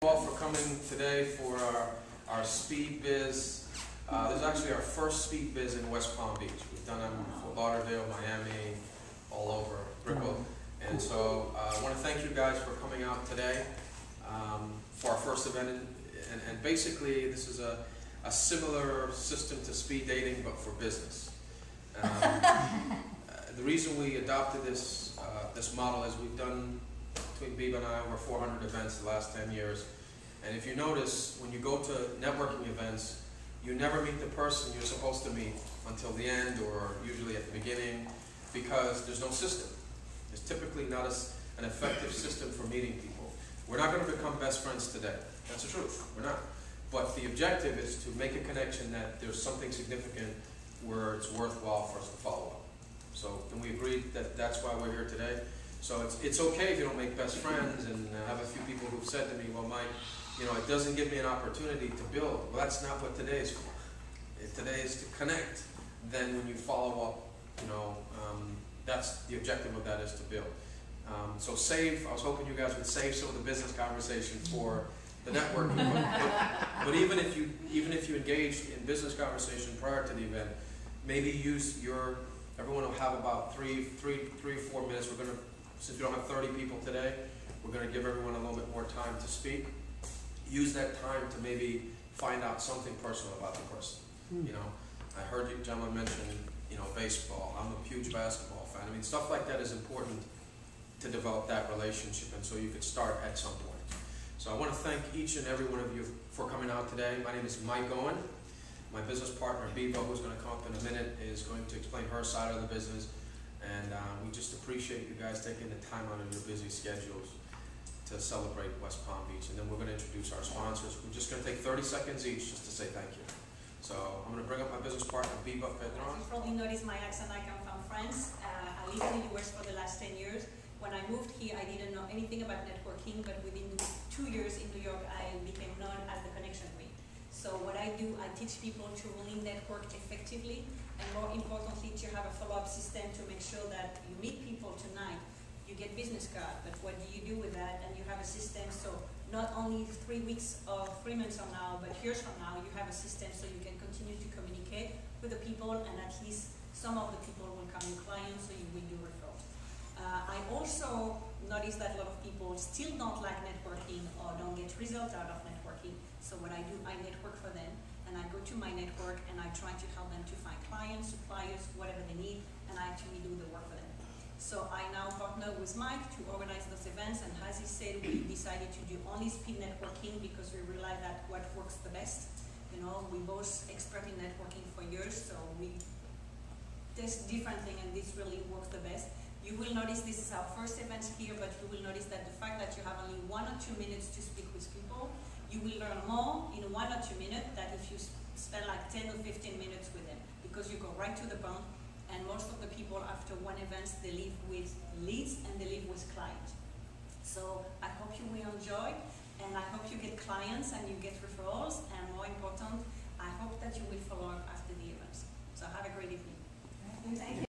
All for coming today for our Speed Biz. This is actually our first Speed Biz in West Palm Beach. We've done them in Fort Lauderdale, Miami, all over Brickell. And so I want to thank you guys for coming out today for our first event. And basically this is a similar system to speed dating but for business. The reason we adopted this model is we've done, between Biba and I, over 400 events the last 10 years. And if you notice, when you go to networking events, you never meet the person you're supposed to meet until the end, or usually at the beginning, because there's no system. There's typically not an effective system for meeting people. We're not going to become best friends today. That's the truth. We're not. But the objective is to make a connection that there's something significant where it's worthwhile for us to follow up. So, and we agreed that that's why we're here today. So it's okay if you don't make best friends, and I have a few people who've said to me, well, Mike, it doesn't give me an opportunity to build. Well, that's not what today is for. If today is to connect, then when you follow up, that's the objective of that, is to build. So I was hoping you guys would save some of the business conversation for the networking. But even if you engaged in business conversation prior to the event, maybe use everyone will have about three or 4 minutes. We're going to, since we don't have 30 people today, we're going to give everyone a little bit more time to speak. Use that time to maybe find out something personal about the person. I heard you gentlemen mention, baseball. I'm a huge basketball fan. I mean, stuff like that is important to develop that relationship, and so you could start at some point. So I want to thank each and every one of you for coming out today. My name is Mike Owen. My business partner, Biba, who's going to come up in a minute, is going to explain her side of the business. And we just appreciate you guys taking the time out of your busy schedules to celebrate West Palm Beach. And then we're going to introduce our sponsors. We're just going to take 30 seconds each just to say thank you. So I'm going to bring up my business partner, Biba Pedron. You probably noticed my accent. I come from France. I lived in the US for the last 10 years. When I moved here, I didn't know anything about networking, but within 2 years in New York, I became known as the connection queen. So what I do, I teach people to really network effectively, and more importantly, to have a follow-up system to make sure that you meet people tonight, you get business card, but what do you do with that? And you have a system, so not only 3 weeks or 3 months from now, but years from now, you have a system so you can continue to communicate with the people, and at least some of the people will become your clients, so you will do referrals. I also noticed that a lot of people still don't like networking or don't get results out of networking. So what I do, I network for them, and I go to my network and I try to help them to find clients, suppliers, whatever they need, and I actually do the work for them. So I now partner with Mike to organize those events, and as he said, we decided to do only speed networking because we realized that what works the best. We both expert in networking for years, so we test different things, and this really works the best. You will notice this is our first event here, but you will notice that the fact that you have only 1 or 2 minutes to speak with people, you will learn more in 1 or 2 minutes than if you spend like 10 or 15 minutes with them, because you go right to the point, and most of the people after one event, they leave with leads and they leave with clients. So I hope you will enjoy, and I hope you get clients and you get referrals, and more important, I hope that you will follow up after the events. So have a great evening. Thank you.